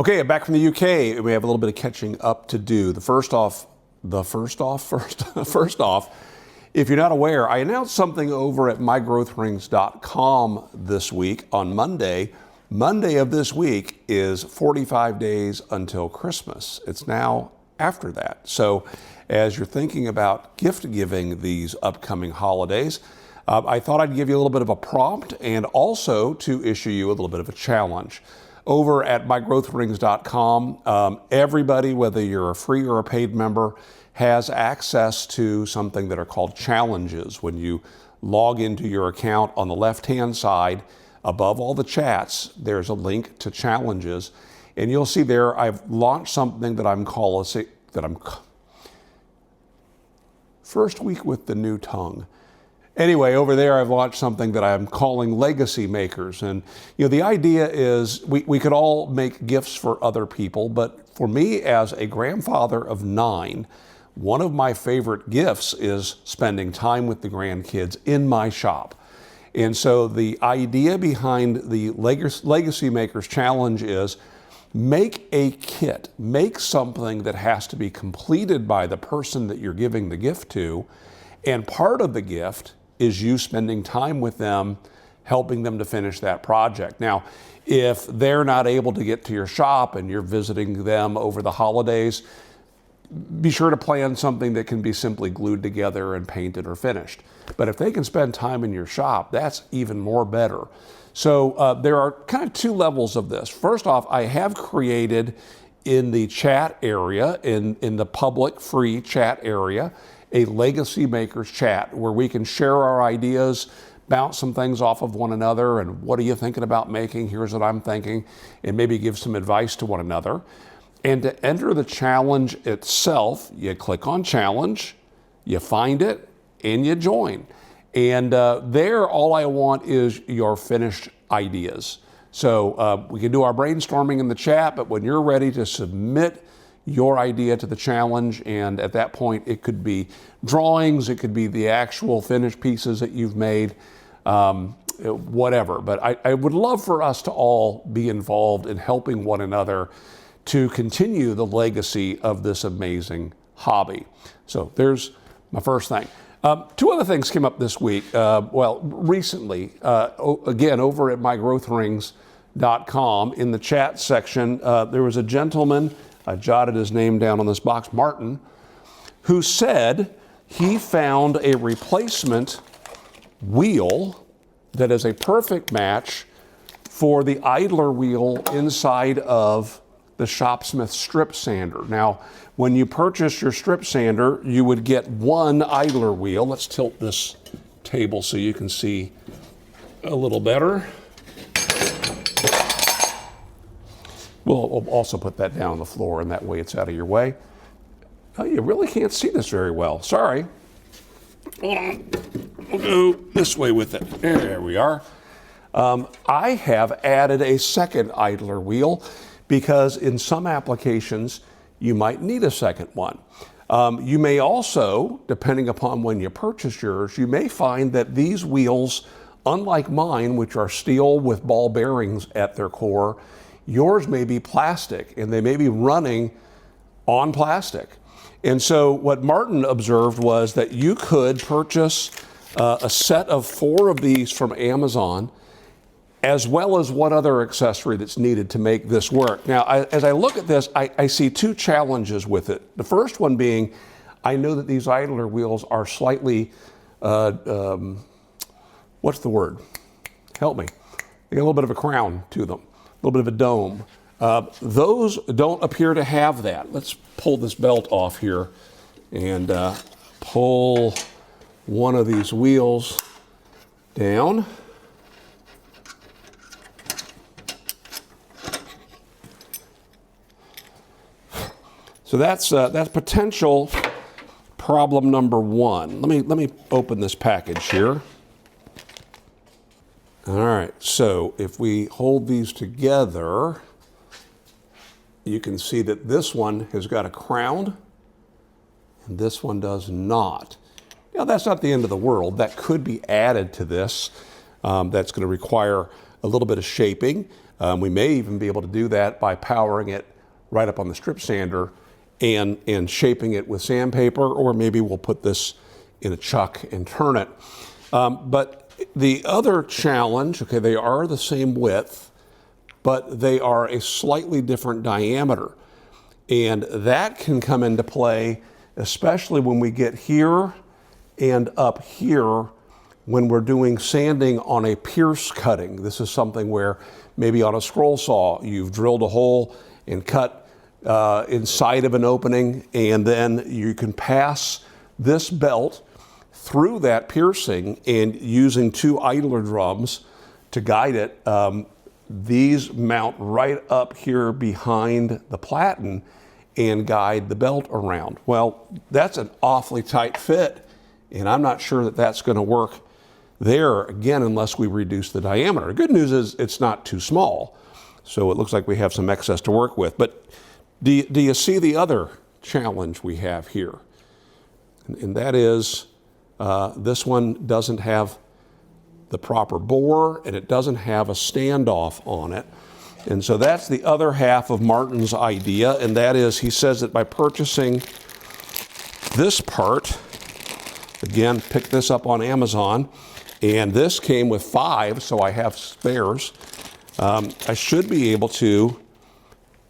Okay, back from the UK. We have a little bit of catching up to do. First off, if you're not aware, I announced something over at mygrowthrings.com this week on Monday. Monday of this week is 45 days until Christmas. It's now after that. So as you're thinking about gift giving these upcoming holidays, I thought I'd give you a little bit of a prompt and also to issue you a little bit of a challenge. Over at mygrowthrings.com, everybody, whether you're a free or a paid member, has access to something that are called challenges. When you log into your account, on the left-hand side, above all the chats, there's a link to challenges. And you'll see there, I've launched something that first week with the new tongue. Anyway, over there I've launched something that I'm calling Legacy Makers. And the idea is we could all make gifts for other people, but for me as a grandfather of 9, one of my favorite gifts is spending time with the grandkids in my shop. And so the idea behind the Legacy Makers Challenge is make a kit, make something that has to be completed by the person that you're giving the gift to, and part of the gift is you spending time with them, helping them to finish that project. Now, if they're not able to get to your shop and you're visiting them over the holidays, be sure to plan something that can be simply glued together and painted or finished. But if they can spend time in your shop, that's even more better. So there are kind of 2 levels of this. First off, I have created in the chat area, in the public free chat area, a Legacy Makers chat where we can share our ideas, bounce some things off of one another, and what are you thinking about making? Here's what I'm thinking, and maybe give some advice to one another. And to enter the challenge itself, you click on challenge, you find it, and you join. And there, all I want is your finished ideas. So we can do our brainstorming in the chat, but when you're ready to submit your idea to the challenge, and at that point it could be drawings, it could be the actual finished pieces that you've made, whatever. But I would love for us to all be involved in helping one another to continue the legacy of this amazing hobby. So there's my first thing. 2 other things came up this week. Recently, again, over at mygrowthrings.com, in the chat section, there was a gentleman, I jotted his name down on this box, Martin, who said he found a replacement wheel that is a perfect match for the idler wheel inside of the Shopsmith strip sander. Now, when you purchase your strip sander, you would get 1 idler wheel. Let's tilt this table so you can see a little better. We'll also put that down on the floor, and that way it's out of your way. Oh, you really can't see this very well. Sorry. We'll go this way with it. There we are. I have added a second idler wheel because in some applications, you might need a second one. You may also, depending upon when you purchase yours, you may find that these wheels, unlike mine, which are steel with ball bearings at their core, yours may be plastic, and they may be running on plastic. And so what Martin observed was that you could purchase a set of 4 of these from Amazon, as well as one other accessory that's needed to make this work. Now, as I look at this, I see 2 challenges with it. The first one being, I know that these idler wheels are slightly, what's the word? Help me. They got a little bit of a crown to them, a little bit of a dome. Those don't appear to have that. Let's pull this belt off here and pull one of these wheels down. So that's potential problem number 1. Let me open this package here. All right, so if we hold these together, you can see that this one has got a crown and this one does not. Now, that's not the end of the world. That could be added to this. That's going to require a little bit of shaping. We may even be able to do that by powering it right up on the strip sander and shaping it with sandpaper, or maybe we'll put this in a chuck and turn it. But the other challenge, okay, they are the same width, but they are a slightly different diameter. And that can come into play, especially when we get here and up here when we're doing sanding on a pierce cutting. This is something where maybe on a scroll saw, you've drilled a hole and cut inside of an opening, and then you can pass this belt through that piercing, and using two idler drums to guide it, these mount right up here behind the platen and guide the belt around. Well, that's an awfully tight fit, and I'm not sure that that's going to work there, again, unless we reduce the diameter. The good news is it's not too small, so it looks like we have some excess to work with. But do you see the other challenge we have here? And that is this one doesn't have the proper bore, and it doesn't have a standoff on it. And so that's the other half of Martin's idea, and that is, he says that by purchasing this part, again, pick this up on Amazon, and this came with 5, so I have spares. I should be able to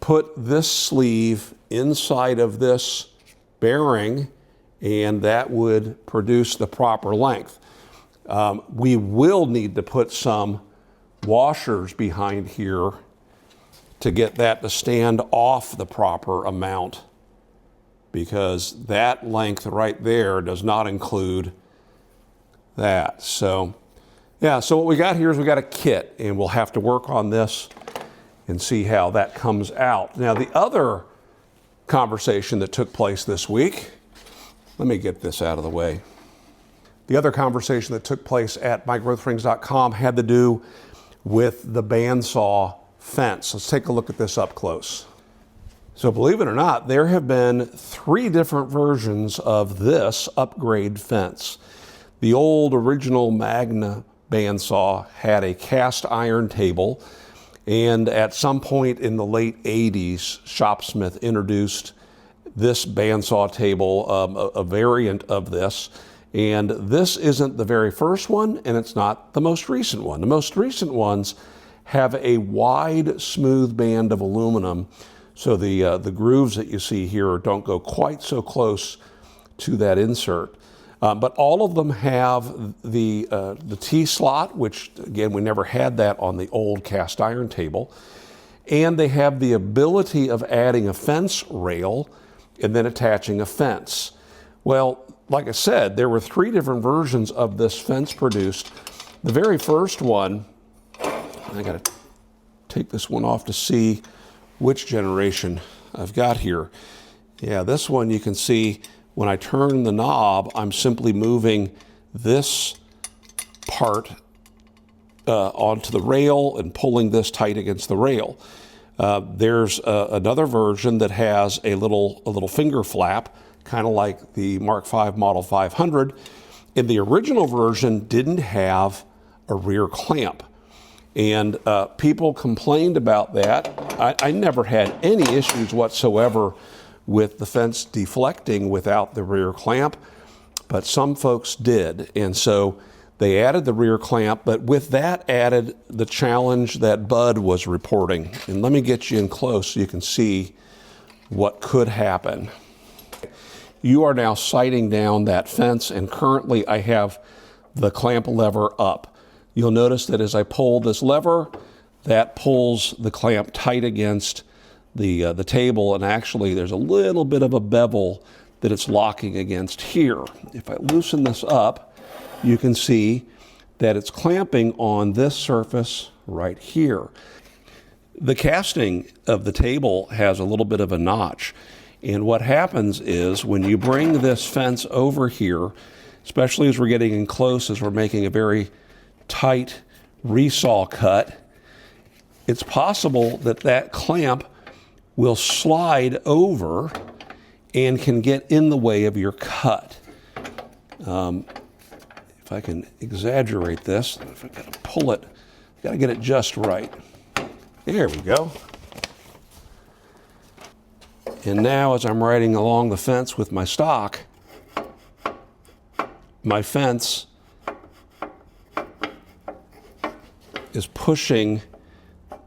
put this sleeve inside of this bearing, and that would produce the proper length. We will need to put some washers behind here to get that to stand off the proper amount, because that length right there does not include that. So yeah, so what we got here is we got a kit, and we'll have to work on this and see how that comes out. Now, the other conversation that took place this week, let me get this out of the way. The other conversation that took place at mygrowthrings.com had to do with the bandsaw fence. Let's take a look at this up close. So believe it or not, there have been 3 different versions of this upgrade fence. The old original Magna bandsaw had a cast iron table, and at some point in the late 80s, Shopsmith introduced this bandsaw table, a variant of this. And this isn't the very first one, and it's not the most recent one. The most recent ones have a wide, smooth band of aluminum, so the grooves that you see here don't go quite so close to that insert. But all of them have the T-slot, which, again, we never had that on the old cast iron table. And they have the ability of adding a fence rail and then attaching a fence. Well, like I said, there were 3 different versions of this fence produced. The very first one, I got to take this one off to see which generation I've got here. Yeah, this one you can see when I turn the knob, I'm simply moving this part onto the rail and pulling this tight against the rail. There's another version that has a little finger flap, kind of like the Mark V Model 500. And the original version didn't have a rear clamp. And people complained about that. I never had any issues whatsoever with the fence deflecting without the rear clamp, but some folks did. And so they added the rear clamp, but with that added the challenge that Bud was reporting. And let me get you in close so you can see what could happen. You are now sighting down that fence, and currently I have the clamp lever up. You'll notice that as I pull this lever, that pulls the clamp tight against the table, and actually there's a little bit of a bevel that it's locking against here. If I loosen this up, you can see that it's clamping on this surface right here. The casting of the table has a little bit of a notch, and what happens is when you bring this fence over here, especially as we're getting in close, as we're making a very tight resaw cut, it's possible that that clamp will slide over and can get in the way of your cut. If I can exaggerate this, if I gotta pull it Got to get it just right. There we go. And now as I'm riding along the fence with my stock, my fence is pushing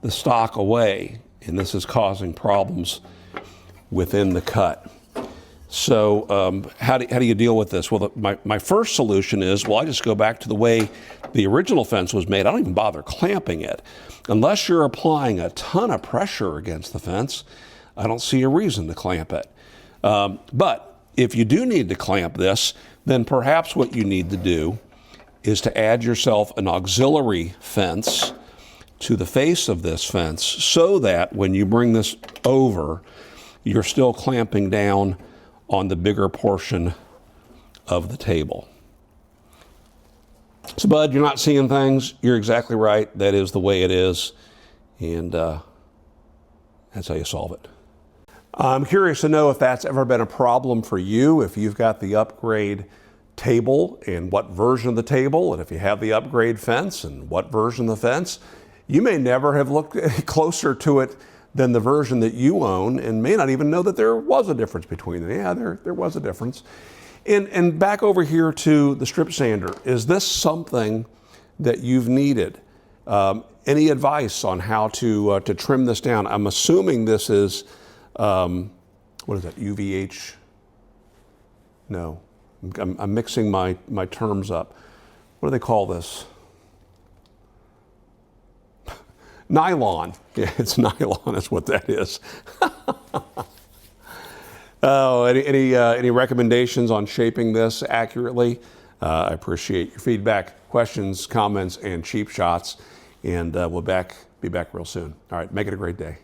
the stock away, and this is causing problems within the cut. So how do you deal with this? Well, my first solution is, well, I just go back to the way the original fence was made. I don't even bother clamping it. Unless you're applying a ton of pressure against the fence, I don't see a reason to clamp it. But if you do need to clamp this, then perhaps what you need to do is to add yourself an auxiliary fence to the face of this fence so that when you bring this over, you're still clamping down on the bigger portion of the table. So, Bud, you're not seeing things. You're exactly right. That is the way it is. And that's how you solve it. I'm curious to know if that's ever been a problem for you, if you've got the upgrade table and what version of the table, and if you have the upgrade fence and what version of the fence. You may never have looked closer to it than the version that you own and may not even know that there was a difference between them. Yeah, there was a difference. And back over here to the strip sander, is this something that you've needed? Any advice on how to trim this down? I'm assuming this is, what is that, UVH? No, I'm mixing my terms up. What do they call this? Nylon. Yeah, it's nylon is what that is. Oh, any recommendations on shaping this accurately? I appreciate your feedback, questions, comments, and cheap shots. And we'll be back real soon. All right, make it a great day.